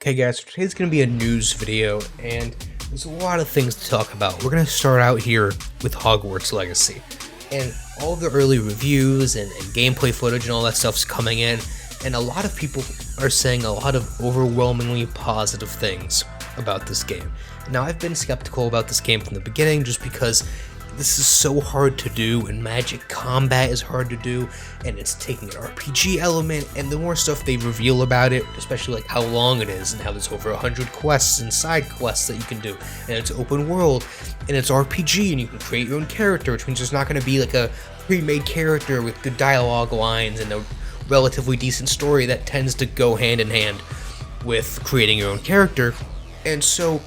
Okay guys, so today's going to be a news video, and there's a lot of things to talk about. We're going to start out here with Hogwarts Legacy, and all the early reviews and gameplay footage and all that stuff's coming in, and a lot of people are saying a lot of overwhelmingly positive things about this game. Now, I've been skeptical about this game from the beginning just because this is so hard to do, and magic combat is hard to do, and it's taking an RPG element, and the more stuff they reveal about it, especially like how long it is, and how there's over 100 quests and side quests that you can do, and it's open world, and it's RPG, and you can create your own character, which means there's not going to be like a pre-made character with good dialogue lines and a relatively decent story that tends to go hand in hand with creating your own character. And so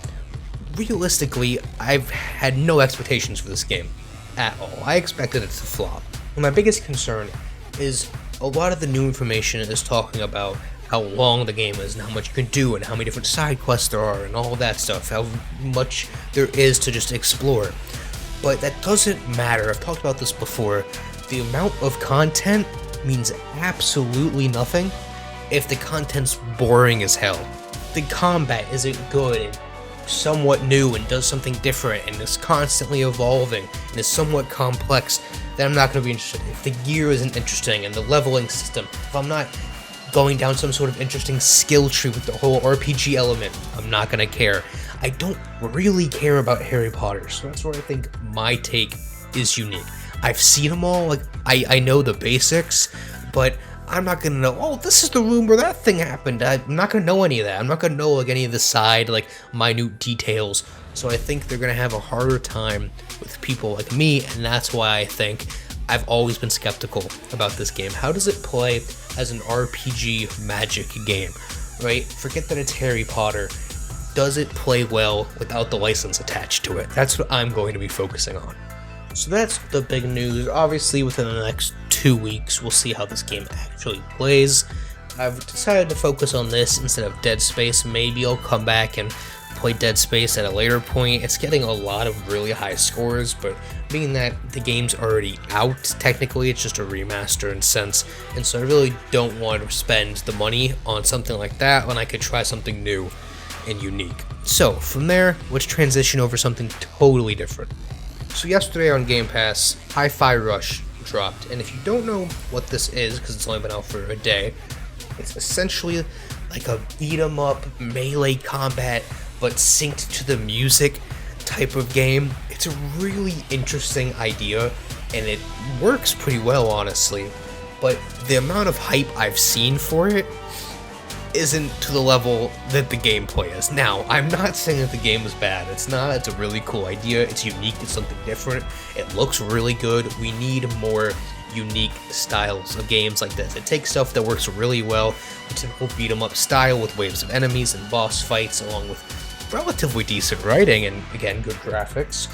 realistically, I've had no expectations for this game at all. I expected it to flop. And my biggest concern is a lot of the new information is talking about how long the game is and how much you can do and how many different side quests there are and all that stuff, how much there is to just explore. But that doesn't matter. I've talked about this before. The amount of content means absolutely nothing if the content's boring as hell. The combat isn't good and somewhat new and does something different and is constantly evolving and is somewhat complex, then I'm not going to be interested. If the gear isn't interesting and the leveling system, if I'm not going down some sort of interesting skill tree with the whole RPG element, I'm not going to care. I don't really care about Harry Potter, so that's where I think my take is unique. I've seen them all, like I know the basics, but I'm not gonna know, oh, this is the room where that thing happened. I'm not gonna know any of that. I'm not gonna know like any of the side, like minute details. So I think they're gonna have a harder time with people like me, and that's why I think I've always been skeptical about this game. How does it play as an RPG magic game, right? Forget that it's Harry Potter. Does it play well without the license attached to it? That's what I'm going to be focusing on. So that's the big news. Obviously, within the next 2 weeks, we'll see how this game actually plays. I've decided to focus on this instead of Dead Space. Maybe I'll come back and play Dead Space at a later point. It's getting a lot of really high scores, but being that the game's already out, technically it's just a remaster in a sense, and so I really don't want to spend the money on something like that when I could try something new and unique. So, from there, let's transition over something totally different. So yesterday on Game Pass, Hi-Fi Rush dropped, and if you don't know what this is, because it's only been out for a day, it's essentially like a beat-em-up melee combat, but synced to the music type of game. It's a really interesting idea, and it works pretty well, honestly, but the amount of hype I've seen for it isn't to the level that the gameplay is. Now, I'm not saying that the game is bad. It's not. It's a really cool idea. It's unique. It's something different. It looks really good. We need more unique styles of games like this. It takes stuff that works really well, the typical beat-em-up style with waves of enemies and boss fights, along with relatively decent writing and, again, good graphics,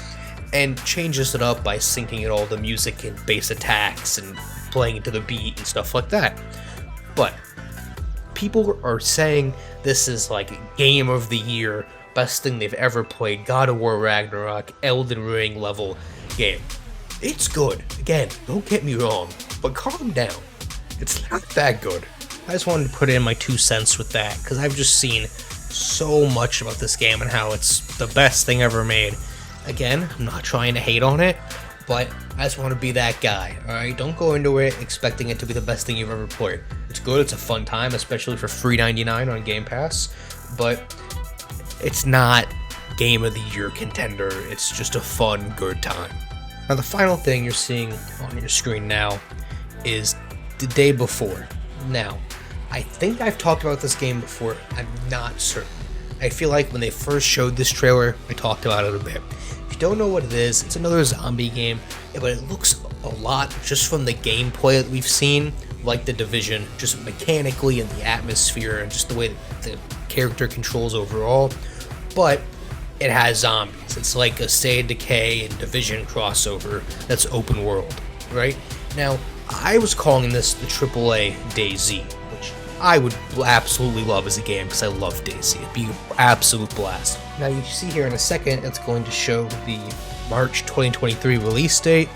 and changes it up by syncing it all the music and bass attacks and playing it to the beat and stuff like that. But people are saying this is like game of the year, best thing they've ever played, God of War Ragnarok, Elden Ring level game. It's good. Again, don't get me wrong, but calm down. It's not that good. I just wanted to put in my 2 cents with that, because I've just seen so much about this game and how it's the best thing ever made. Again, I'm not trying to hate on it, but I just want to be that guy, alright? Don't go into it expecting it to be the best thing you've ever played. It's good, it's a fun time, especially for $3.99 on Game Pass, but it's not Game of the Year contender. It's just a fun, good time. Now, the final thing you're seeing on your screen now is the day before. Now, I think I've talked about this game before. I'm not certain. I feel like when they first showed this trailer, I talked about it a bit. If you don't know what it is, it's another zombie game, but it looks a lot, just from the gameplay that we've seen, like The Division, just mechanically and the atmosphere and just the way that the character controls overall, but it has zombies. It's like a State of Decay and Division crossover that's open world, right? Now, I was calling this the AAA DayZ, which I would absolutely love as a game because I love DayZ. It'd be an absolute blast. Now, you see here in a second, it's going to show the March 2023 release date,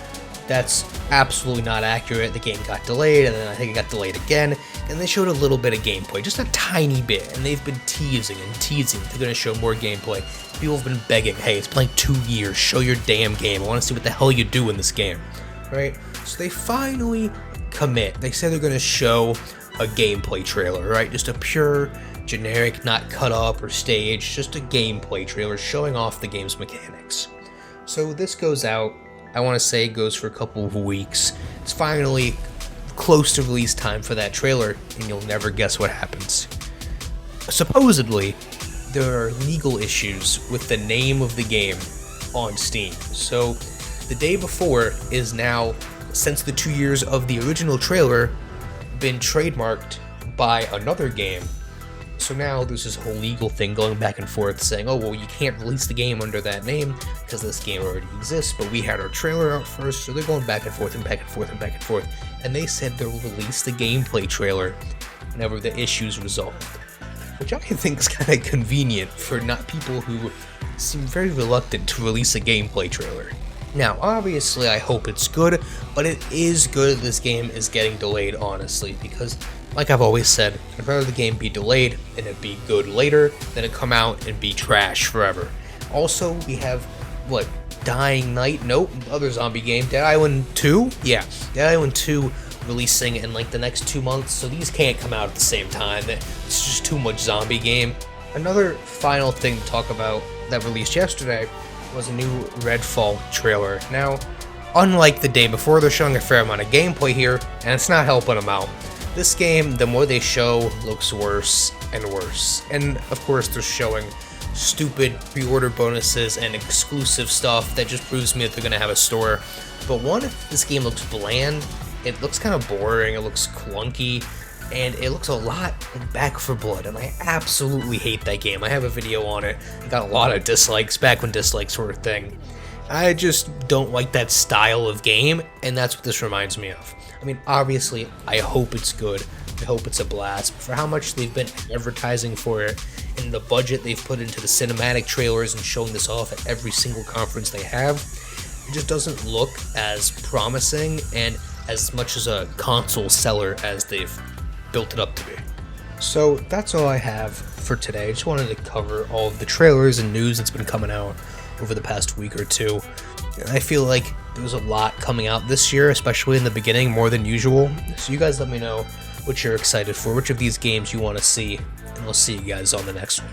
That's absolutely not accurate. The game got delayed, and then I think it got delayed again, and they showed a little bit of gameplay, just a tiny bit, and they've been teasing and teasing. They're going to show more gameplay. People have been begging, hey, it's playing 2 years, show your damn game. I want to see what the hell you do in this game, right? So they finally commit. They say they're going to show a gameplay trailer, right? Just a pure, generic, not cut up or staged, just a gameplay trailer showing off the game's mechanics. So this goes out, I want to say it goes for a couple of weeks. It's finally close to release time for that trailer, and you'll never guess what happens. Supposedly, there are legal issues with the name of the game on Steam. So the day before is now, since the 2 years of the original trailer, been trademarked by another game. So now there's this whole legal thing going back and forth saying, oh, well, you can't release the game under that name because this game already exists, but we had our trailer out first. So they're going back and forth and back and forth and back and forth. And they said they'll release the gameplay trailer whenever the issue's resolved, which I think is kind of convenient for not people who seem very reluctant to release a gameplay trailer. Now, obviously, I hope it's good, but it is good that this game is getting delayed, honestly, because, like I've always said, I'd rather the game be delayed and it be good later than it come out and be trash forever. Also, we have, Dying Night? Nope, other zombie game, Dead Island 2? Yeah, Dead Island 2 releasing in, the next 2 months, so these can't come out at the same time. It's just too much zombie game. Another final thing to talk about that released yesterday was a new Redfall trailer. Now, unlike the day before, they're showing a fair amount of gameplay here, and it's not helping them out. This game, the more they show, looks worse and worse. And, of course, they're showing stupid pre-order bonuses and exclusive stuff that just proves to me that they're going to have a store. But one, this game looks bland, it looks kind of boring, it looks clunky, and it looks a lot like Back 4 Blood, and I absolutely hate that game. I have a video on it. I got a lot of dislikes, back when dislikes were a thing. I just don't like that style of game, and that's what this reminds me of. I mean, obviously, I hope it's good. I hope it's a blast. But for how much they've been advertising for it, and the budget they've put into the cinematic trailers and showing this off at every single conference they have, it just doesn't look as promising and as much as a console seller as they've built it up to be. So that's all I have for today. I just wanted to cover all of the trailers and news that's been coming out over the past week or two. And I feel like there's a lot coming out this year, especially in the beginning, more than usual. So you guys let me know what you're excited for, which of these games you want to see, and I'll see you guys on the next one.